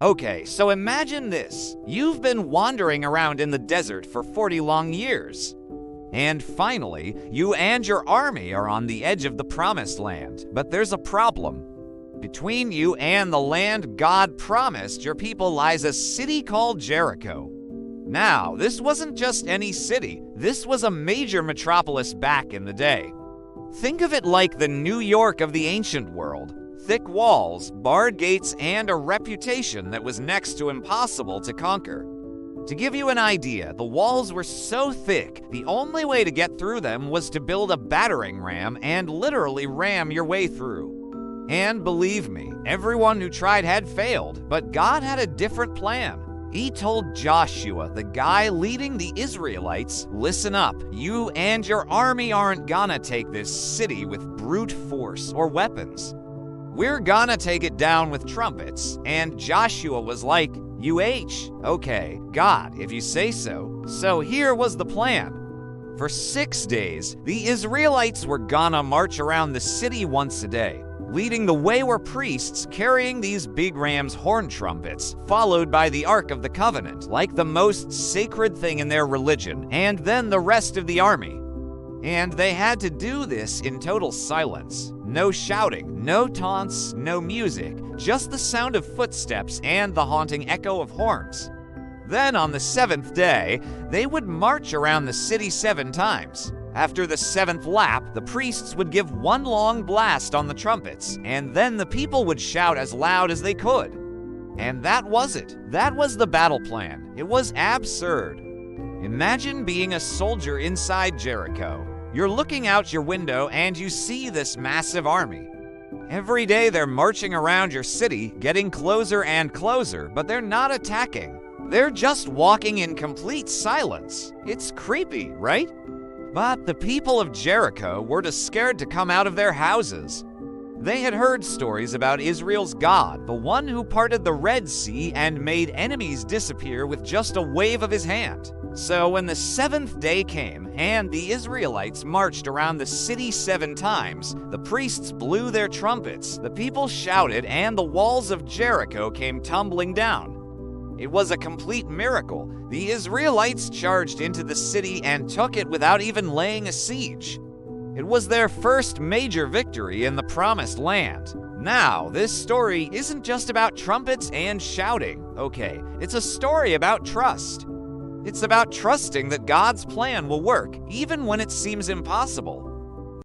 Okay, so imagine this. You've been wandering around in the desert for 40 long years. And finally, you and your army are on the edge of the promised land. But there's a problem. Between you and the land God promised your people lies a city called Jericho. Now, this wasn't just any city. This was a major metropolis back in the day. Think of it like the New York of the ancient world. Thick walls, barred gates, and a reputation that was next to impossible to conquer. To give you an idea, the walls were so thick, the only way to get through them was to build a battering ram and literally ram your way through. And believe me, everyone who tried had failed, but God had a different plan. He told Joshua, the guy leading the Israelites, "Listen up, you and your army aren't gonna take this city with brute force or weapons. We're gonna take it down with trumpets." And Joshua was like, okay, God, if you say so. So here was the plan. For 6 days, the Israelites were gonna march around the city once a day. Leading the way were priests carrying these big ram's horn trumpets, followed by the Ark of the Covenant, like the most sacred thing in their religion, and then the rest of the army. And they had to do this in total silence. No shouting, no taunts, no music, just the sound of footsteps and the haunting echo of horns. Then on the 7th day, they would march around the city 7 times. After the 7th lap, the priests would give one long blast on the trumpets, and then the people would shout as loud as they could. And that was it. That was the battle plan. It was absurd. Imagine being a soldier inside Jericho. You're looking out your window and you see this massive army. Every day they're marching around your city, getting closer and closer, but they're not attacking. They're just walking in complete silence. It's creepy, right? But the people of Jericho were too scared to come out of their houses. They had heard stories about Israel's God, the one who parted the Red Sea and made enemies disappear with just a wave of his hand. So when the 7th day came and the Israelites marched around the city 7 times, the priests blew their trumpets, the people shouted, and the walls of Jericho came tumbling down. It was a complete miracle. The Israelites charged into the city and took it without even laying a siege. It was their first major victory in the Promised Land. Now, this story isn't just about trumpets and shouting. Okay, it's a story about trust. It's about trusting that God's plan will work, even when it seems impossible.